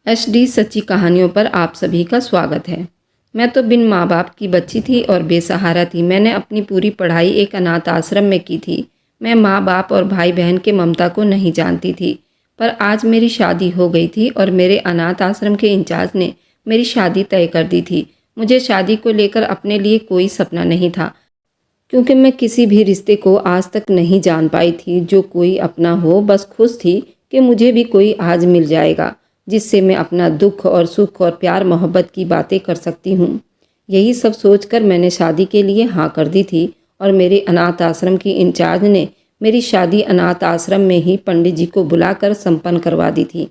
HD सच्ची कहानियों पर आप सभी का स्वागत है। मैं तो बिन माँ बाप की बच्ची थी और बेसहारा थी। मैंने अपनी पूरी पढ़ाई एक अनाथ आश्रम में की थी। मैं माँ बाप और भाई बहन के ममता को नहीं जानती थी। पर आज मेरी शादी हो गई थी और मेरे अनाथ आश्रम के इंचार्ज ने मेरी शादी तय कर दी थी। मुझे शादी को लेकर अपने लिए कोई सपना नहीं था, क्योंकि मैं किसी भी रिश्ते को आज तक नहीं जान पाई थी जो कोई अपना हो। बस खुश थी कि मुझे भी कोई आज मिल जाएगा जिससे मैं अपना दुख और सुख और प्यार मोहब्बत की बातें कर सकती हूँ। यही सब सोचकर मैंने शादी के लिए हाँ कर दी थी और मेरे अनाथ आश्रम की इंचार्ज ने मेरी शादी अनाथ आश्रम में ही पंडित जी को बुलाकर संपन्न करवा दी थी।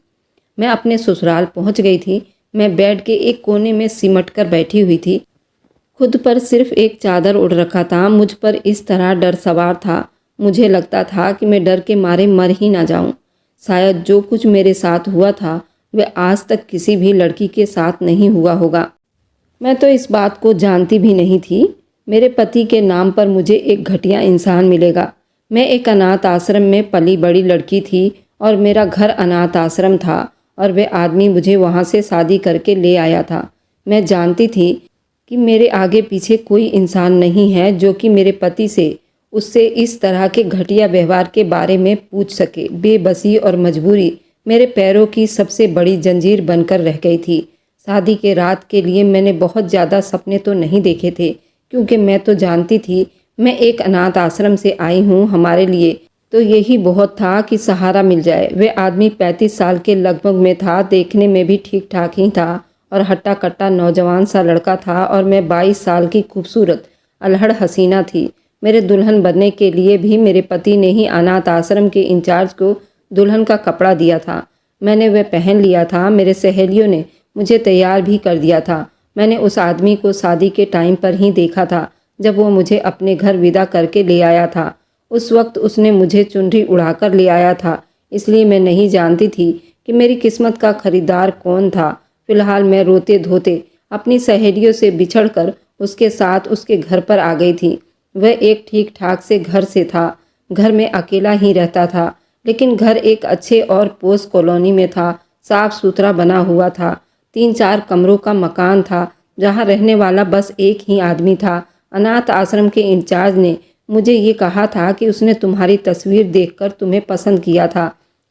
मैं अपने ससुराल पहुँच गई थी। मैं बेड के एक कोने में सिमट कर बैठी हुई थी। खुद पर सिर्फ एक चादर ओढ़ रखा था। मुझ पर इस तरह डर सवार था। मुझे लगता था कि मैं डर के मारे मर ही ना जाऊं। शायद जो कुछ मेरे साथ हुआ था वह आज तक किसी भी लड़की के साथ नहीं हुआ होगा। मैं तो इस बात को जानती भी नहीं थी मेरे पति के नाम पर मुझे एक घटिया इंसान मिलेगा। मैं एक अनाथ आश्रम में पली बड़ी लड़की थी और मेरा घर अनाथ आश्रम था और वह आदमी मुझे वहाँ से शादी करके ले आया था। मैं जानती थी कि मेरे आगे पीछे कोई इंसान नहीं है जो कि मेरे पति से उससे इस तरह के घटिया व्यवहार के बारे में पूछ सके। बेबसी और मजबूरी मेरे पैरों की सबसे बड़ी जंजीर बनकर रह गई थी। शादी के रात के लिए मैंने बहुत ज़्यादा सपने तो नहीं देखे थे, क्योंकि मैं तो जानती थी मैं एक अनाथ आश्रम से आई हूँ। हमारे लिए तो यही बहुत था कि सहारा मिल जाए। वह आदमी 35 साल के लगभग में था, देखने में भी ठीक ठाक ही था और हट्टा कट्टा नौजवान सा लड़का था और मैं 22 साल की खूबसूरत अल्हड़ हसीना थी। मेरे दुल्हन बनने के लिए भी मेरे पति ने ही अनाथ आश्रम के इंचार्ज को दुल्हन का कपड़ा दिया था। मैंने वह पहन लिया था। मेरे सहेलियों ने मुझे तैयार भी कर दिया था। मैंने उस आदमी को शादी के टाइम पर ही देखा था, जब वो मुझे अपने घर विदा करके ले आया था। उस वक्त उसने मुझे चुनरी उड़ाकर ले आया था, इसलिए मैं नहीं जानती थी कि मेरी किस्मत का खरीदार कौन था। फिलहाल मैं रोते धोते अपनी सहेलियों से बिछड़कर उसके साथ उसके घर पर आ गई थी। वह एक ठीक ठाक से घर से था। घर में अकेला ही रहता था, लेकिन घर एक अच्छे और पोश कॉलोनी में था। साफ सुथरा बना हुआ था। 3-4 कमरों का मकान था जहाँ रहने वाला बस एक ही आदमी था। अनाथ आश्रम के इंचार्ज ने मुझे ये कहा था कि उसने तुम्हारी तस्वीर देखकर तुम्हें पसंद किया था।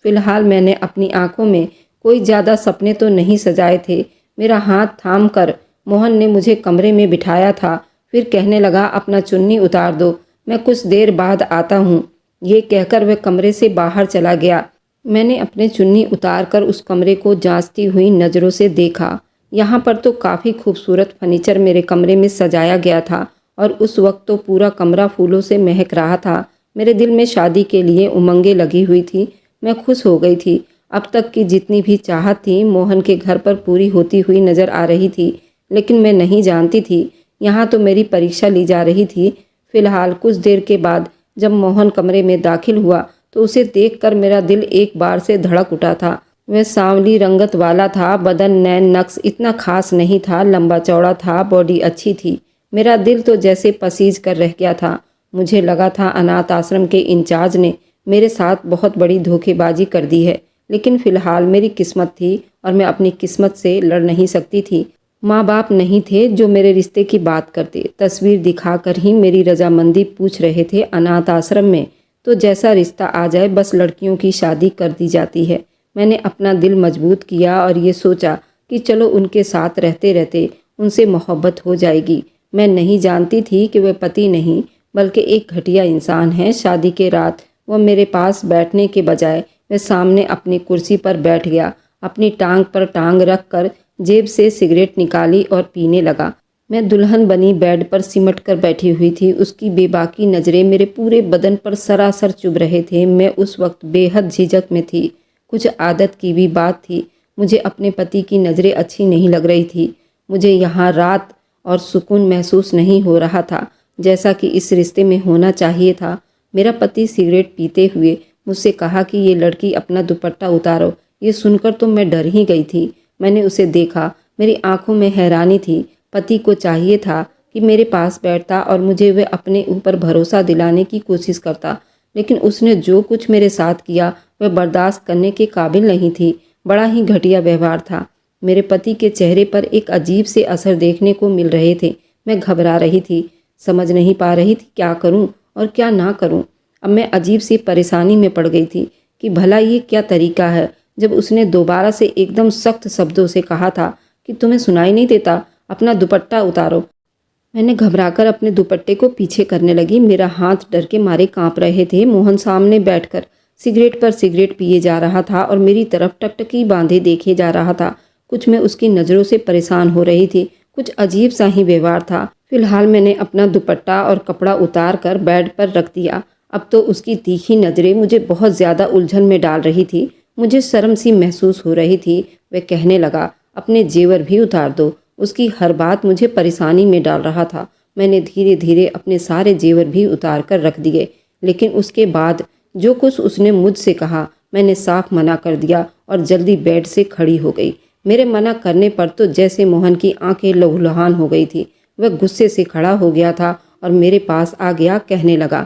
फिलहाल मैंने अपनी आंखों में कोई ज़्यादा सपने तो नहीं सजाए थे। मेरा हाथ थाम कर मोहन ने मुझे कमरे में बिठाया था। फिर कहने लगा, अपना चुन्नी उतार दो, मैं कुछ देर बाद आता हूँ। ये कहकर वह कमरे से बाहर चला गया। मैंने अपने चुन्नी उतारकर उस कमरे को जांचती हुई नज़रों से देखा। यहाँ पर तो काफ़ी खूबसूरत फर्नीचर मेरे कमरे में सजाया गया था और उस वक्त तो पूरा कमरा फूलों से महक रहा था। मेरे दिल में शादी के लिए उमंगें लगी हुई थी। मैं खुश हो गई थी। अब तक की जितनी भी चाहत थी मोहन के घर पर पूरी होती हुई नज़र आ रही थी, लेकिन मैं नहीं जानती थी यहाँ तो मेरी परीक्षा ली जा रही थी। फिलहाल कुछ देर के बाद जब मोहन कमरे में दाखिल हुआ तो उसे देखकर मेरा दिल एक बार से धड़क उठा था। वह सांवली रंगत वाला था। बदन नैन नक्श इतना खास नहीं था, लंबा चौड़ा था, बॉडी अच्छी थी। मेरा दिल तो जैसे पसीज कर रह गया था। मुझे लगा था अनाथ आश्रम के इंचार्ज ने मेरे साथ बहुत बड़ी धोखेबाजी कर दी है, लेकिन फ़िलहाल मेरी किस्मत थी और मैं अपनी किस्मत से लड़ नहीं सकती थी। माँ बाप नहीं थे जो मेरे रिश्ते की बात करते। तस्वीर दिखाकर ही मेरी रजामंदी पूछ रहे थे। अनाथ आश्रम में तो जैसा रिश्ता आ जाए बस लड़कियों की शादी कर दी जाती है। मैंने अपना दिल मजबूत किया और ये सोचा कि चलो उनके साथ रहते रहते उनसे मोहब्बत हो जाएगी। मैं नहीं जानती थी कि वह पति नहीं बल्कि एक घटिया इंसान है। शादी के रात वह मेरे पास बैठने के बजाय वह सामने अपनी कुर्सी पर बैठ गया। अपनी टांग पर टांग रख कर जेब से सिगरेट निकाली और पीने लगा। मैं दुल्हन बनी बेड पर सिमट कर बैठी हुई थी। उसकी बेबाकी नज़रें मेरे पूरे बदन पर सरासर चुभ रहे थे। मैं उस वक्त बेहद झिझक में थी। कुछ आदत की भी बात थी। मुझे अपने पति की नज़रें अच्छी नहीं लग रही थी। मुझे यहाँ रात और सुकून महसूस नहीं हो रहा था जैसा कि इस रिश्ते में होना चाहिए था। मेरा पति सिगरेट पीते हुए मुझसे कहा कि ये लड़की अपना दुपट्टा उतारो। ये सुनकर तो मैं डर ही गई थी। मैंने उसे देखा। मेरी आंखों में हैरानी थी। पति को चाहिए था कि मेरे पास बैठता और मुझे वह अपने ऊपर भरोसा दिलाने की कोशिश करता, लेकिन उसने जो कुछ मेरे साथ किया वह बर्दाश्त करने के काबिल नहीं थी। बड़ा ही घटिया व्यवहार था। मेरे पति के चेहरे पर एक अजीब से असर देखने को मिल रहे थे। मैं घबरा रही थी, समझ नहीं पा रही थी क्या करूं और क्या ना करूं। अब मैं अजीब सी परेशानी में पड़ गई थी कि भला ये क्या तरीका है। जब उसने दोबारा से एकदम सख्त शब्दों से कहा था कि तुम्हें सुनाई नहीं देता, अपना दुपट्टा उतारो, मैंने घबराकर अपने दुपट्टे को पीछे करने लगी। मेरा हाथ डर के मारे कांप रहे थे। मोहन सामने बैठकर सिगरेट पर सिगरेट पिए जा रहा था और मेरी तरफ टकटकी बांधे देखे जा रहा था। कुछ मैं उसकी नज़रों से परेशान हो रही थी, कुछ अजीब सा ही व्यवहार था। फिलहाल मैंने अपना दुपट्टा और कपड़ा उतार कर बेड पर रख दिया। अब तो उसकी तीखी नज़रें मुझे बहुत ज़्यादा उलझन में डाल रही थी। मुझे शर्म सी महसूस हो रही थी। वह कहने लगा, अपने जेवर भी उतार दो। उसकी हर बात मुझे परेशानी में डाल रहा था। मैंने धीरे धीरे अपने सारे जेवर भी उतार कर रख दिए, लेकिन उसके बाद जो कुछ उसने मुझसे कहा मैंने साफ मना कर दिया और जल्दी बेड से खड़ी हो गई। मेरे मना करने पर तो जैसे मोहन की आंखें लहूलुहान हो गई थी। वह गुस्से से खड़ा हो गया था और मेरे पास आ गया। कहने लगा,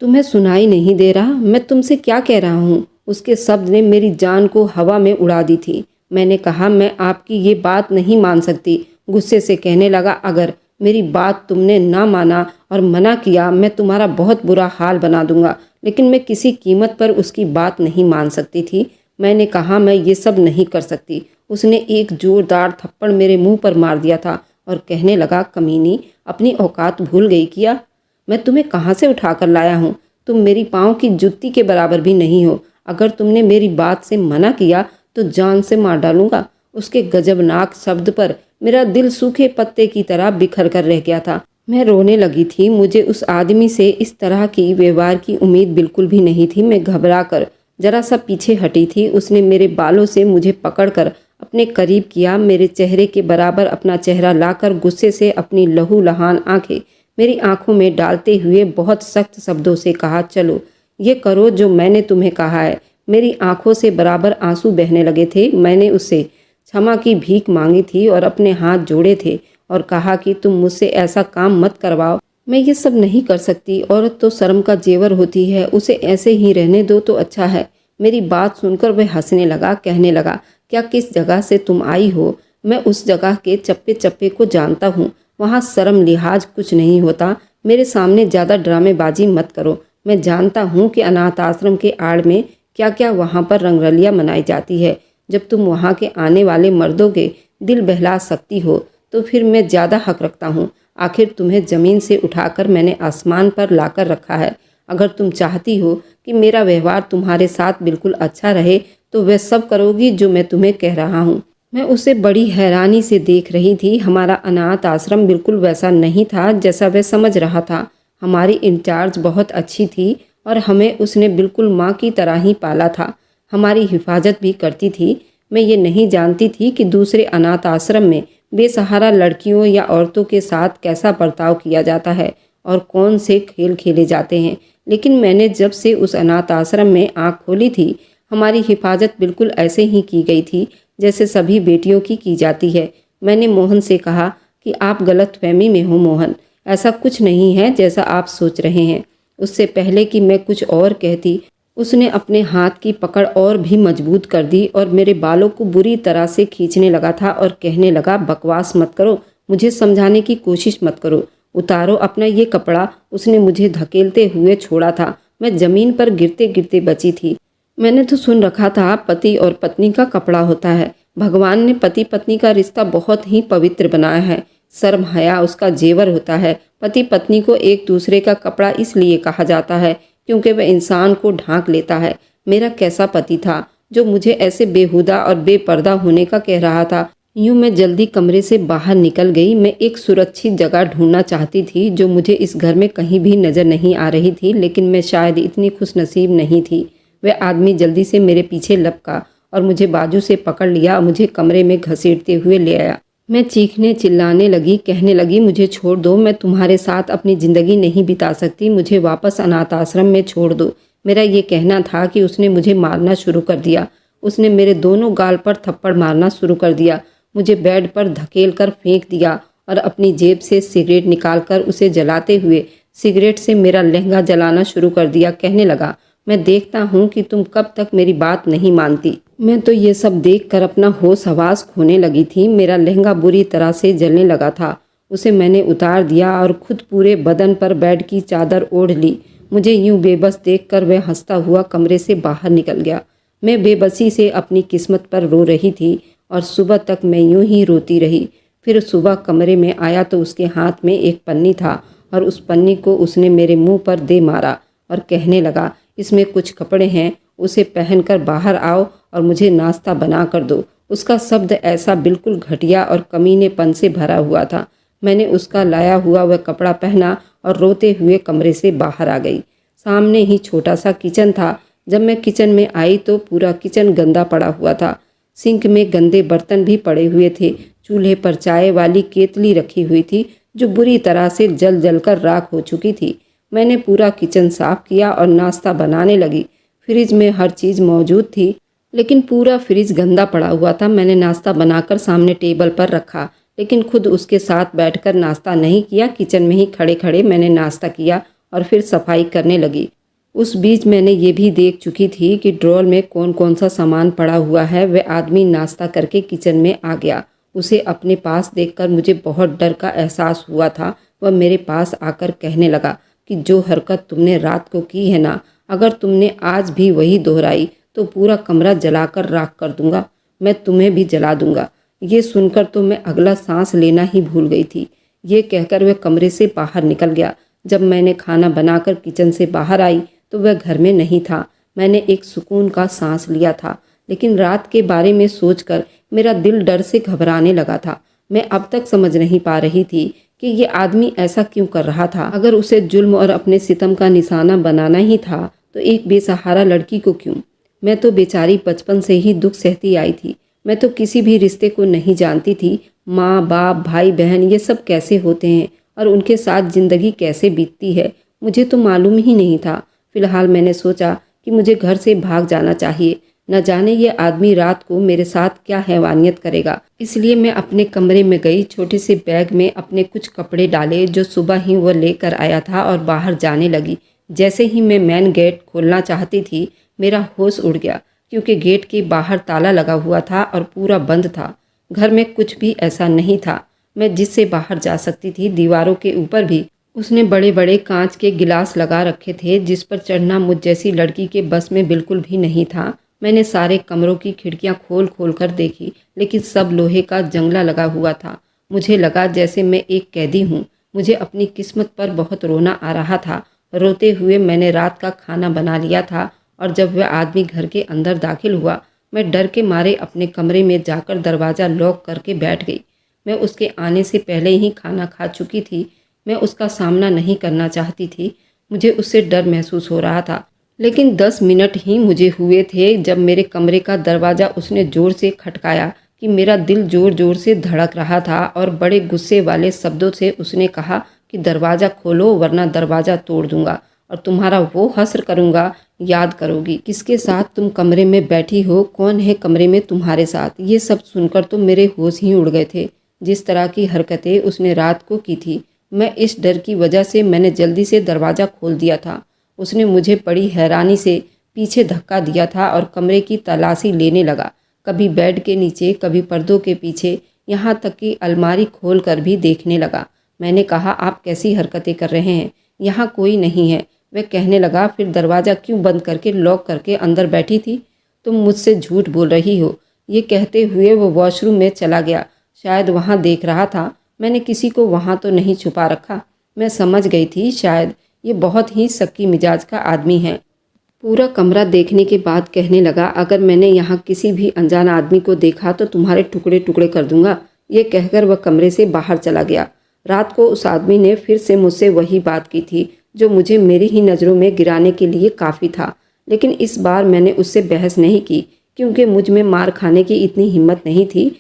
तुम्हें सुनाई नहीं दे रहा? मैं तुमसे क्या कह रहा हूँ? उसके शब्द ने मेरी जान को हवा में उड़ा दी थी। मैंने कहा, मैं आपकी ये बात नहीं मान सकती। गुस्से से कहने लगा, अगर मेरी बात तुमने ना माना और मना किया, मैं तुम्हारा बहुत बुरा हाल बना दूंगा। लेकिन मैं किसी कीमत पर उसकी बात नहीं मान सकती थी। मैंने कहा, मैं ये सब नहीं कर सकती। उसने एक जोरदार थप्पड़ मेरे मुंह पर मार दिया था और कहने लगा, कमीनी, अपनी औकात भूल गई क्या? मैं तुम्हें कहाँ से उठा कर लाया हूँ? तुम मेरी पाँव की जुत्ती के बराबर भी नहीं हो। अगर तुमने मेरी बात से मना किया तो जान से मार डालूंगा। उसके गजबनाक शब्द पर मेरा दिल सूखे पत्ते की तरह बिखर कर रह गया था। मैं रोने लगी थी। मुझे उस आदमी से इस तरह की व्यवहार की उम्मीद बिल्कुल भी नहीं थी। मैं घबरा कर जरा सा पीछे हटी थी। उसने मेरे बालों से मुझे पकड़कर अपने करीब किया। मेरे चेहरे के बराबर अपना चेहरा लाकर गुस्से से अपनी लहूलुहान आंखें मेरी आंखों में डालते हुए बहुत सख्त शब्दों से कहा, चलो ये करो जो मैंने तुम्हें कहा है। मेरी आंखों से बराबर आंसू बहने लगे थे। मैंने उससे क्षमा की भीख मांगी थी और अपने हाथ जोड़े थे और कहा कि तुम मुझसे ऐसा काम मत करवाओ। मैं ये सब नहीं कर सकती। औरत तो शर्म का जेवर होती है, उसे ऐसे ही रहने दो तो अच्छा है। मेरी बात सुनकर वह हंसने लगा। कहने लगा, क्या किस जगह से तुम आई हो? मैं उस जगह के चप्पे चप्पे को जानता हूँ। वहाँ शर्म लिहाज कुछ नहीं होता। मेरे सामने ज़्यादा ड्रामेबाजी मत करो। मैं जानता हूँ कि अनाथ आश्रम के आड़ में क्या क्या वहाँ पर रंगरलियाँ मनाई जाती है। जब तुम वहाँ के आने वाले मर्दों के दिल बहला सकती हो तो फिर मैं ज़्यादा हक रखता हूँ। आखिर तुम्हें ज़मीन से उठाकर मैंने आसमान पर लाकर रखा है। अगर तुम चाहती हो कि मेरा व्यवहार तुम्हारे साथ बिल्कुल अच्छा रहे तो वह सब करोगी जो मैं तुम्हें कह रहा हूँ। मैं उसे बड़ी हैरानी से देख रही थी। हमारा अनाथ आश्रम बिल्कुल वैसा नहीं था जैसा वह समझ रहा था। हमारी इंचार्ज बहुत अच्छी थी और हमें उसने बिल्कुल माँ की तरह ही पाला था। हमारी हिफाजत भी करती थी। मैं ये नहीं जानती थी कि दूसरे अनाथ आश्रम में बेसहारा लड़कियों या औरतों के साथ कैसा बर्ताव किया जाता है और कौन से खेल खेले जाते हैं। लेकिन मैंने जब से उस अनाथ आश्रम में आँख खोली थी, हमारी हिफाजत बिल्कुल ऐसे ही की गई थी जैसे सभी बेटियों की जाती है। मैंने मोहन से कहा कि आप गलतफहमी में हो मोहन, ऐसा कुछ नहीं है जैसा आप सोच रहे हैं। उससे पहले कि मैं कुछ और कहती, उसने अपने हाथ की पकड़ और भी मजबूत कर दी और मेरे बालों को बुरी तरह से खींचने लगा था और कहने लगा, बकवास मत करो, मुझे समझाने की कोशिश मत करो, उतारो अपना ये कपड़ा। उसने मुझे धकेलते हुए छोड़ा था। मैं ज़मीन पर गिरते गिरते बची थी। मैंने तो सुन रखा था पति और पत्नी का कपड़ा होता है। भगवान ने पति पत्नी का रिश्ता बहुत ही पवित्र बनाया है। शर्म हया उसका जेवर होता है। पति पत्नी को एक दूसरे का कपड़ा इसलिए कहा जाता है क्योंकि वह इंसान को ढांक लेता है। मेरा कैसा पति था जो मुझे ऐसे बेहुदा और बेपर्दा होने का कह रहा था। यूं मैं जल्दी कमरे से बाहर निकल गई। मैं एक सुरक्षित जगह ढूंढना चाहती थी जो मुझे इस घर में कहीं भी नज़र नहीं आ रही थी, लेकिन मैं शायद इतनी खुशनसीब नहीं थी। वह आदमी जल्दी से मेरे पीछे लपका और मुझे बाजू से पकड़ लिया और मुझे कमरे में घसीटते हुए ले आया। मैं चीखने चिल्लाने लगी, कहने लगी, मुझे छोड़ दो, मैं तुम्हारे साथ अपनी ज़िंदगी नहीं बिता सकती, मुझे वापस अनाथ आश्रम में छोड़ दो। मेरा ये कहना था कि उसने मुझे मारना शुरू कर दिया। उसने मेरे दोनों गाल पर थप्पड़ मारना शुरू कर दिया, मुझे बेड पर धकेल कर फेंक दिया और अपनी जेब से सिगरेट निकालकर उसे जलाते हुए सिगरेट से मेरा लहंगा जलाना शुरू कर दिया। कहने लगा, मैं देखता हूँ कि तुम कब तक मेरी बात नहीं मानती। मैं तो ये सब देखकर अपना होश हवास खोने लगी थी। मेरा लहंगा बुरी तरह से जलने लगा था। उसे मैंने उतार दिया और खुद पूरे बदन पर बेड की चादर ओढ़ ली। मुझे यूं बेबस देखकर वह हंसता हुआ कमरे से बाहर निकल गया। मैं बेबसी से अपनी किस्मत पर रो रही थी और सुबह तक मैं यूं ही रोती रही। फिर सुबह कमरे में आया तो उसके हाथ में एक पन्नी था और उस पन्नी को उसने मेरे मुंह पर दे मारा और कहने लगा, इसमें कुछ कपड़े हैं, उसे पहनकर बाहर आओ और मुझे नाश्ता बना कर दो। उसका शब्द ऐसा बिल्कुल घटिया और कमीनेपन से भरा हुआ था। मैंने उसका लाया हुआ वह कपड़ा पहना और रोते हुए कमरे से बाहर आ गई। सामने ही छोटा सा किचन था। जब मैं किचन में आई तो पूरा किचन गंदा पड़ा हुआ था। सिंक में गंदे बर्तन भी पड़े हुए थे। चूल्हे पर चाय वाली केतली रखी हुई थी जो बुरी तरह से जल जल कर राख हो चुकी थी। मैंने पूरा किचन साफ किया और नाश्ता बनाने लगी। फ्रिज में हर चीज़ मौजूद थी, लेकिन पूरा फ्रिज गंदा पड़ा हुआ था। मैंने नाश्ता बनाकर सामने टेबल पर रखा, लेकिन खुद उसके साथ बैठकर नाश्ता नहीं किया। किचन में ही खड़े खड़े मैंने नाश्ता किया और फिर सफाई करने लगी। उस बीच मैंने ये भी देख चुकी थी कि ड्रॉर में कौन कौन सा सामान पड़ा हुआ है। वह आदमी नाश्ता करके किचन में आ गया। उसे अपने पास देखकर मुझे बहुत डर का एहसास हुआ था। वह मेरे पास आकर कहने लगा कि जो हरकत तुमने रात को की है ना, अगर तुमने आज भी वही दोहराई तो पूरा कमरा जलाकर राख कर दूंगा। मैं तुम्हें भी जला दूंगा। ये सुनकर तो मैं अगला सांस लेना ही भूल गई थी। ये कहकर वह कमरे से बाहर निकल गया। जब मैंने खाना बनाकर किचन से बाहर आई तो वह घर में नहीं था। मैंने एक सुकून का सांस लिया था, लेकिन रात के बारे में सोचकर मेरा दिल डर से घबराने लगा था। मैं अब तक समझ नहीं पा रही थी कि ये आदमी ऐसा क्यों कर रहा था। अगर उसे जुल्म और अपने सितम का निशाना बनाना ही था तो एक बेसहारा लड़की को क्यों। मैं तो बेचारी बचपन से ही दुख सहती आई थी। मैं तो किसी भी रिश्ते को नहीं जानती थी। माँ बाप भाई बहन ये सब कैसे होते हैं और उनके साथ ज़िंदगी कैसे बीतती है, मुझे तो मालूम ही नहीं था। फिलहाल मैंने सोचा कि मुझे घर से भाग जाना चाहिए। न जाने ये आदमी रात को मेरे साथ क्या हैवानियत करेगा। इसलिए मैं अपने कमरे में गई। छोटे से बैग में अपने कुछ कपड़े डाले जो सुबह ही वह लेकर आया था और बाहर जाने लगी। जैसे ही मैं मेन गेट खोलना चाहती थी, मेरा होश उड़ गया, क्योंकि गेट के बाहर ताला लगा हुआ था और पूरा बंद था। घर में कुछ भी ऐसा नहीं था मैं जिससे बाहर जा सकती थी। दीवारों के ऊपर भी उसने बड़े बड़े कांच के गिलास लगा रखे थे, जिस पर चढ़ना मुझ जैसी लड़की के बस में बिल्कुल भी नहीं था। मैंने सारे कमरों की खिड़कियां खोल खोल कर देखी, लेकिन सब लोहे का जंगला लगा हुआ था। मुझे लगा जैसे मैं एक कैदी हूँ। मुझे अपनी किस्मत पर बहुत रोना आ रहा था। रोते हुए मैंने रात का खाना बना लिया था और जब वह आदमी घर के अंदर दाखिल हुआ, मैं डर के मारे अपने कमरे में जाकर दरवाज़ा लॉक करके बैठ गई। मैं उसके आने से पहले ही खाना खा चुकी थी। मैं उसका सामना नहीं करना चाहती थी। मुझे उससे डर महसूस हो रहा था, लेकिन 10 मिनट ही मुझे हुए थे जब मेरे कमरे का दरवाज़ा उसने ज़ोर से खटकाया कि मेरा दिल ज़ोर ज़ोर से धड़क रहा था और बड़े गुस्से वाले शब्दों से उसने कहा कि दरवाज़ा खोलो वरना दरवाज़ा तोड़ दूंगा और तुम्हारा वो हश्र करूंगा, याद करोगी किसके साथ तुम कमरे में बैठी हो, कौन है कमरे में तुम्हारे साथ। ये सब सुनकर तो मेरे होश ही उड़ गए थे। जिस तरह की हरकतें उसने रात को की थी, मैं इस डर की वजह से मैंने जल्दी से दरवाज़ा खोल दिया था। उसने मुझे बड़ी हैरानी से पीछे धक्का दिया था और कमरे की तलाशी लेने लगा। कभी बेड के नीचे, कभी पर्दों के पीछे, यहाँ तक कि अलमारी खोल कर भी देखने लगा। मैंने कहा, आप कैसी हरकतें कर रहे हैं, यहाँ कोई नहीं है। वह कहने लगा, फिर दरवाज़ा क्यों बंद करके लॉक करके अंदर बैठी थी। तुम मुझसे झूठ बोल रही हो। ये कहते हुए वो वॉशरूम में चला गया। शायद वहाँ देख रहा था। मैंने किसी को वहाँ तो नहीं छुपा रखा। मैं समझ गई थी शायद ये बहुत ही सक्की मिजाज का आदमी है। पूरा कमरा देखने के बाद कहने लगा, अगर मैंने यहाँ किसी भी अनजान आदमी को देखा तो तुम्हारे टुकड़े टुकड़े कर दूंगा। ये कहकर वह कमरे से बाहर चला गया। रात को उस आदमी ने फिर से मुझसे वही बात की थी जो मुझे मेरी ही नज़रों में गिराने के लिए काफ़ी था। लेकिन इस बार मैंने उससे बहस नहीं की, क्योंकि मुझ में मार खाने की इतनी हिम्मत नहीं थी।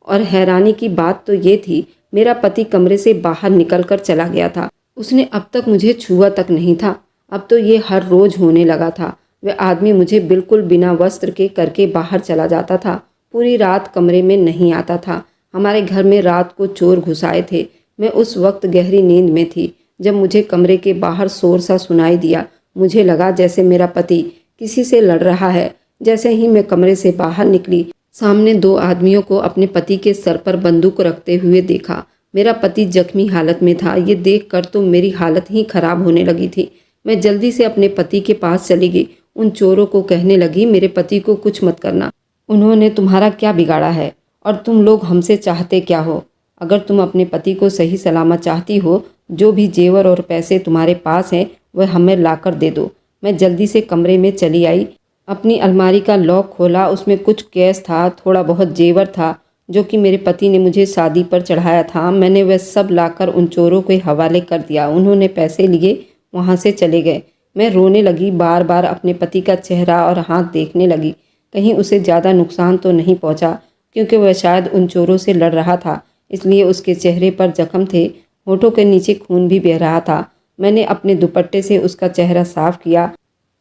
और हैरानी की बात तो ये थी, मेरा पति कमरे से बाहर निकल कर चला गया था। उसने अब तक मुझे छुआ तक नहीं था। अब तो ये हर रोज़ होने लगा था। वह आदमी मुझे बिल्कुल बिना वस्त्र के करके बाहर चला जाता था। पूरी रात कमरे में नहीं आता था। हमारे घर में रात को चोर घुस आए थे। मैं उस वक्त गहरी नींद में थी जब मुझे कमरे के बाहर शोर सा सुनाई दिया। मुझे लगा जैसे मेरा पति किसी से लड़ रहा है। जैसे ही मैं कमरे से बाहर निकली, सामने 2 आदमियों को अपने पति के सर पर बंदूक रखते हुए देखा। मेरा पति जख्मी हालत में था। ये देखकर तो मेरी हालत ही खराब होने लगी थी। मैं जल्दी से अपने पति के पास चली गई। उन चोरों को कहने लगी, मेरे पति को कुछ मत करना। उन्होंने तुम्हारा क्या बिगाड़ा है और तुम लोग हमसे चाहते क्या हो? अगर तुम अपने पति को सही सलामत चाहती हो, जो भी जेवर और पैसे तुम्हारे पास हैं वह हमें लाकर दे दो। मैं जल्दी से कमरे में चली आई। अपनी अलमारी का लॉक खोला। उसमें कुछ कैश था, थोड़ा बहुत जेवर था जो कि मेरे पति ने मुझे शादी पर चढ़ाया था। मैंने वह सब लाकर उन चोरों के हवाले कर दिया। उन्होंने पैसे लिए, वहाँ से चले गए। मैं रोने लगी, बार बार अपने पति का चेहरा और हाथ देखने लगी। कहीं उसे ज़्यादा नुकसान तो नहीं पहुँचा, क्योंकि वह शायद उन चोरों से लड़ रहा था, इसलिए उसके चेहरे पर जख्म थे। होठों के नीचे खून भी बह रहा था। मैंने अपने दुपट्टे से उसका चेहरा साफ किया।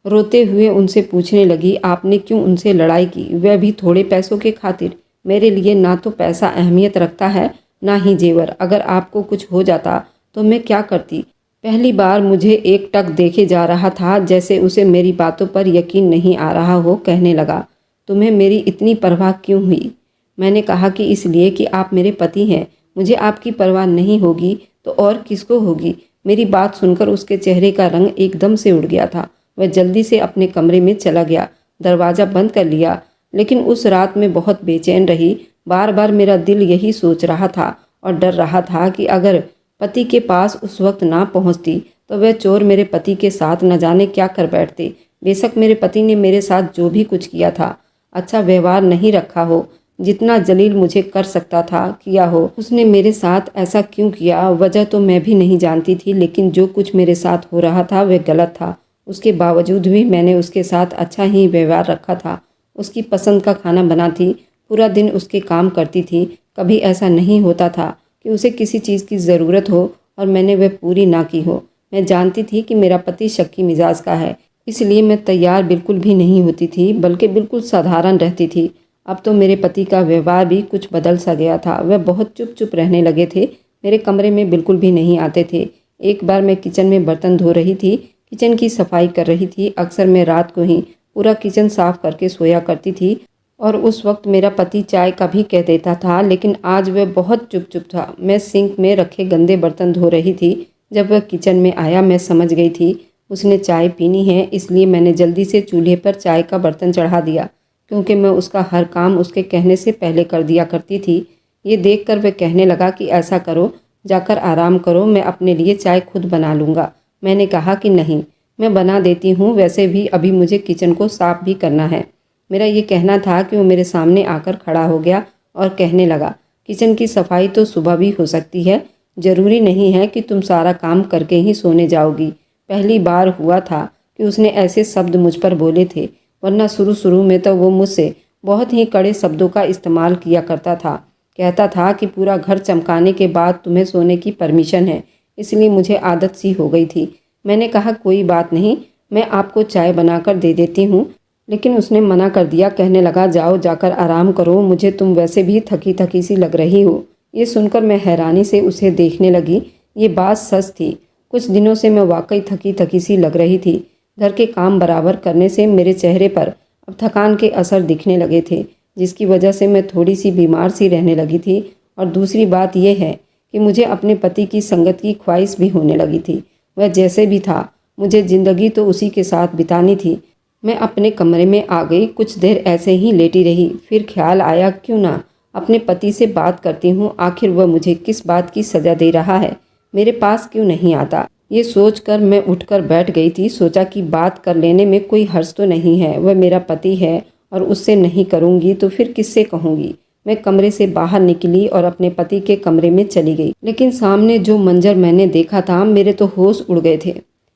रोते हुए उनसे पूछने लगी, आपने क्यों उनसे लड़ाई की, वह भी थोड़े पैसों के खातिर? मेरे लिए ना तो पैसा अहमियत रखता है, ना ही जेवर। अगर आपको कुछ हो जाता तो मैं क्या करती? पहली बार मुझे एक टक देखे जा रहा था, जैसे उसे मेरी बातों पर यकीन नहीं आ रहा हो। कहने लगा, तुम्हें मेरी इतनी परवाह क्यों हुई? मैंने कहा कि इसलिए कि आप मेरे पति हैं। मुझे आपकी परवाह नहीं होगी तो और किसको होगी? मेरी बात सुनकर उसके चेहरे का रंग एकदम से उड़ गया था। वह जल्दी से अपने कमरे में चला गया, दरवाज़ा बंद कर लिया। लेकिन उस रात में बहुत बेचैन रही। बार बार मेरा दिल यही सोच रहा था और डर रहा था कि अगर पति के पास उस वक्त ना पहुंचती तो वह चोर मेरे पति के साथ न जाने क्या कर बैठते। बेशक मेरे पति ने मेरे साथ जो भी कुछ किया था, अच्छा व्यवहार नहीं रखा हो, जितना जलील मुझे कर सकता था किया हो, उसने मेरे साथ ऐसा क्यों किया? वजह तो मैं भी नहीं जानती थी, लेकिन जो कुछ मेरे साथ हो रहा था वह गलत था। उसके बावजूद भी मैंने उसके साथ अच्छा ही व्यवहार रखा था। उसकी पसंद का खाना बनाती, पूरा दिन उसके काम करती थी। कभी ऐसा नहीं होता था कि उसे किसी चीज़ की ज़रूरत हो और मैंने वह पूरी ना की हो। मैं जानती थी कि मेरा पति शक्की मिजाज का है, इसलिए मैं तैयार बिल्कुल भी नहीं होती थी, बल्कि बिल्कुल साधारण रहती थी। अब तो मेरे पति का व्यवहार भी कुछ बदल सा गया था। वह बहुत चुप चुप रहने लगे थे। मेरे कमरे में बिल्कुल भी नहीं आते थे। एक बार मैं किचन में बर्तन धो रही थी, किचन की सफाई कर रही थी। अक्सर मैं रात को ही पूरा किचन साफ करके सोया करती थी और उस वक्त मेरा पति चाय का भी कह देता था, लेकिन आज वह बहुत चुप चुप था। मैं सिंक में रखे गंदे बर्तन धो रही थी। जब वह किचन में आया, मैं समझ गई थी उसने चाय पीनी है, इसलिए मैंने जल्दी से चूल्हे पर चाय का बर्तन चढ़ा दिया, क्योंकि मैं उसका हर काम उसके कहने से पहले कर दिया करती थी। ये देखकर वह कहने लगा कि ऐसा करो, जाकर आराम करो, मैं अपने लिए चाय खुद बना लूँगा। मैंने कहा कि नहीं, मैं बना देती हूँ, वैसे भी अभी मुझे किचन को साफ भी करना है। मेरा ये कहना था कि वो मेरे सामने आकर खड़ा हो गया और कहने लगा, किचन की सफाई तो सुबह भी हो सकती है, ज़रूरी नहीं है कि तुम सारा काम करके ही सोने जाओगी। पहली बार हुआ था कि उसने ऐसे शब्द मुझ पर बोले थे, वरना शुरू शुरू में तो वो मुझसे बहुत ही कड़े शब्दों का इस्तेमाल किया करता था। कहता था कि पूरा घर चमकाने के बाद तुम्हें सोने की परमिशन है, इसलिए मुझे आदत सी हो गई थी। मैंने कहा कोई बात नहीं, मैं आपको चाय बनाकर दे देती हूँ, लेकिन उसने मना कर दिया। कहने लगा, जाओ जाकर आराम करो, मुझे तुम वैसे भी थकी थकी सी लग रही हो। ये सुनकर मैं हैरानी से उसे देखने लगी। ये बात सच थी। कुछ दिनों से मैं वाकई थकी थकी सी लग रही थी। घर के काम बराबर करने से मेरे चेहरे पर अब थकान के असर दिखने लगे थे, जिसकी वजह से मैं थोड़ी सी बीमार सी रहने लगी थी। और दूसरी बात यह है कि मुझे अपने पति की संगत की ख्वाहिश भी होने लगी थी। वह जैसे भी था, मुझे ज़िंदगी तो उसी के साथ बितानी थी। मैं अपने कमरे में आ गई। कुछ देर ऐसे ही लेटी रही। फिर ख्याल आया, क्यों ना अपने पति से बात करती हूँ, आखिर वह मुझे किस बात की सज़ा दे रहा है, मेरे पास क्यों नहीं आता। ये सोचकर मैं उठकर बैठ गई थी। सोचा कि बात कर लेने में कोई हर्ज तो नहीं है, वह मेरा पति है और उससे नहीं करूँगी तो फिर किससे कहूँगी। मैं कमरे से बाहर निकली और अपने पति के कमरे में चली गई। लेकिन सामने जो मंजर मैंने देखा था, मेरे तो होश उड़ गए थे।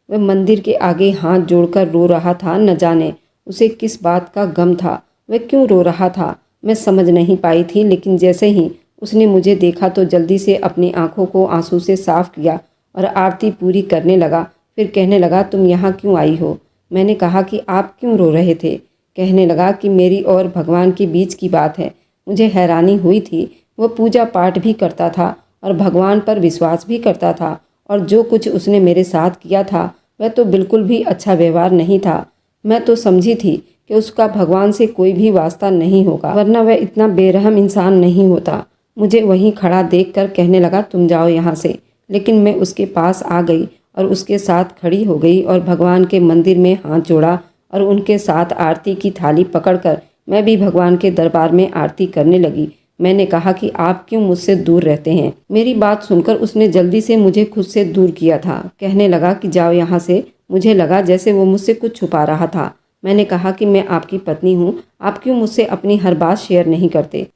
वह मंदिर के आगे हाथ जोड़कर रो रहा था। न जाने उसे किस बात का गम था, वह क्यों रो रहा था, मैं समझ नहीं पाई थी। लेकिन जैसे ही उसने मुझे देखा तो जल्दी से अपनी आंखों को आंसू से साफ किया और आरती पूरी करने लगा। फिर कहने लगा, तुम यहाँ क्यों आई हो? मैंने कहा कि आप क्यों रो रहे थे? कहने लगा कि मेरी और भगवान के बीच की बात है। मुझे हैरानी हुई थी। वह पूजा पाठ भी करता था और भगवान पर विश्वास भी करता था, और जो कुछ उसने मेरे साथ किया था वह तो बिल्कुल भी अच्छा व्यवहार नहीं था। मैं तो समझी थी कि उसका भगवान से कोई भी वास्ता नहीं होगा, वरना वह इतना बेरहम इंसान नहीं होता। मुझे वहीं खड़ा देखकर कहने लगा, तुम जाओ यहाँ से। लेकिन मैं उसके पास आ गई और उसके साथ खड़ी हो गई और भगवान के मंदिर में हाथ जोड़ा और उनके साथ आरती की थाली पकड़कर मैं भी भगवान के दरबार में आरती करने लगी। मैंने कहा कि आप क्यों मुझसे दूर रहते हैं। मेरी बात सुनकर उसने जल्दी से मुझे खुद से दूर किया था। कहने लगा कि जाओ यहाँ से। मुझे लगा जैसे वो मुझसे कुछ छुपा रहा था। मैंने कहा कि मैं आपकी पत्नी हूँ, आप क्यों मुझसे अपनी हर बात शेयर नहीं करते।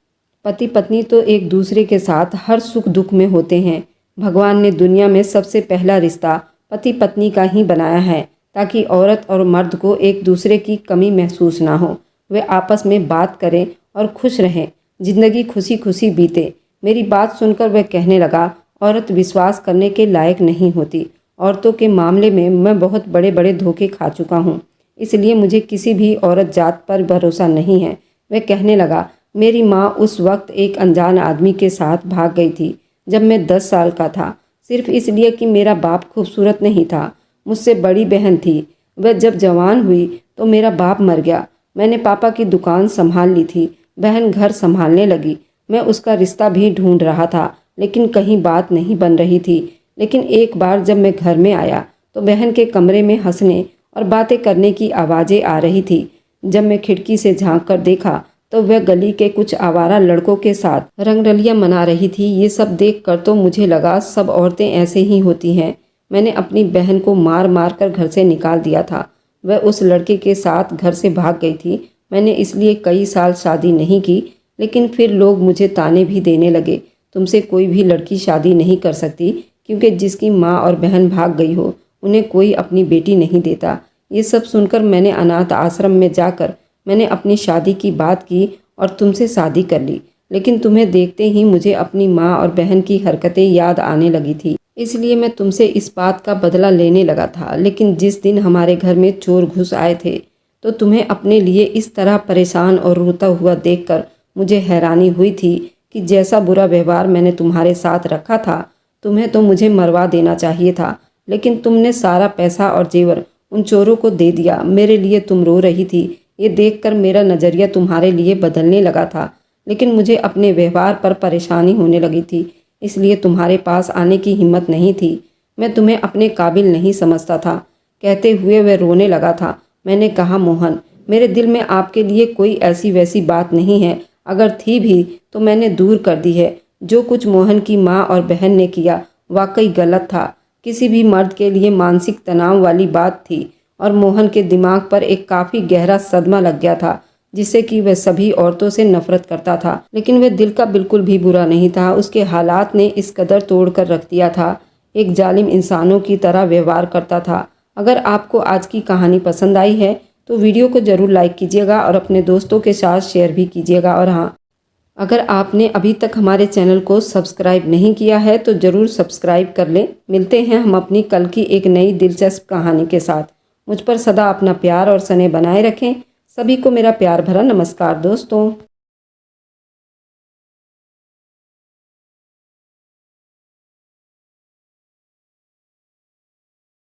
पति पत्नी तो एक दूसरे के साथ हर सुख दुख में होते हैं। भगवान ने दुनिया में सबसे पहला रिश्ता पति पत्नी का ही बनाया है, ताकि औरत और मर्द को एक दूसरे की कमी महसूस ना हो। वे आपस में बात करें और खुश रहें, जिंदगी खुशी खुशी बीते। मेरी बात सुनकर वह कहने लगा, औरत विश्वास करने के लायक नहीं होती। औरतों के मामले में मैं बहुत बड़े बड़े धोखे खा चुका हूँ, इसलिए मुझे किसी भी औरत जात पर भरोसा नहीं है। वह कहने लगा, मेरी माँ उस वक्त एक अनजान आदमी के साथ भाग गई थी जब मैं 10 साल का था, सिर्फ इसलिए कि मेरा बाप खूबसूरत नहीं था। मुझसे बड़ी बहन थी, वह जब जवान हुई तो मेरा बाप मर गया। मैंने पापा की दुकान संभाल ली थी, बहन घर संभालने लगी। मैं उसका रिश्ता भी ढूंढ रहा था, लेकिन कहीं बात नहीं बन रही थी। लेकिन एक बार जब मैं घर में आया तो बहन के कमरे में हंसने और बातें करने की आवाज़ें आ रही थी। जब मैं खिड़की से झांक कर देखा तो वह गली के कुछ आवारा लड़कों के साथ रंगरलियां मना रही थी। ये सब देखकर तो मुझे लगा सब औरतें ऐसे ही होती हैं। मैंने अपनी बहन को मार मार कर घर से निकाल दिया था। वह उस लड़के के साथ घर से भाग गई थी। मैंने इसलिए कई साल शादी नहीं की, लेकिन फिर लोग मुझे ताने भी देने लगे, तुमसे कोई भी लड़की शादी नहीं कर सकती, क्योंकि जिसकी माँ और बहन भाग गई हो उन्हें कोई अपनी बेटी नहीं देता। ये सब सुनकर मैंने अनाथ आश्रम में जाकर मैंने अपनी शादी की बात की और तुमसे शादी कर ली। लेकिन तुम्हें देखते ही मुझे अपनी माँ और बहन की हरकतें याद आने लगी थी, इसलिए मैं तुमसे इस बात का बदला लेने लगा था। लेकिन जिस दिन हमारे घर में चोर घुस आए थे तो तुम्हें अपने लिए इस तरह परेशान और रोता हुआ देखकर मुझे हैरानी हुई थी कि जैसा बुरा व्यवहार मैंने तुम्हारे साथ रखा था, तुम्हें तो मुझे मरवा देना चाहिए था। लेकिन तुमने सारा पैसा और जेवर उन चोरों को दे दिया। मेरे लिए तुम रो रही थी, ये देखकर मेरा नज़रिया तुम्हारे लिए बदलने लगा था। लेकिन मुझे अपने व्यवहार पर परेशानी होने लगी थी, इसलिए तुम्हारे पास आने की हिम्मत नहीं थी। मैं तुम्हें अपने काबिल नहीं समझता था। कहते हुए वह रोने लगा था। मैंने कहा, मोहन, मेरे दिल में आपके लिए कोई ऐसी वैसी बात नहीं है। अगर थी भी तो मैंने दूर कर दी है। जो कुछ मोहन की माँ और बहन ने किया वाकई गलत था। किसी भी मर्द के लिए मानसिक तनाव वाली बात थी और मोहन के दिमाग पर एक काफ़ी गहरा सदमा लग गया था, जिससे कि वह सभी औरतों से नफरत करता था। लेकिन वह दिल का बिल्कुल भी बुरा नहीं था। उसके हालात ने इस कदर तोड़ कर रख दिया था, एक जालिम इंसानों की तरह व्यवहार करता था। अगर आपको आज की कहानी पसंद आई है तो वीडियो को ज़रूर लाइक कीजिएगा और अपने दोस्तों के साथ शेयर भी कीजिएगा। और हाँ, अगर आपने अभी तक हमारे चैनल को सब्सक्राइब नहीं किया है तो ज़रूर सब्सक्राइब कर लें। मिलते हैं हम अपनी कल की एक नई दिलचस्प कहानी के साथ। मुझ पर सदा अपना प्यार और स्नेह बनाए रखें। सभी को मेरा प्यार भरा नमस्कार दोस्तों।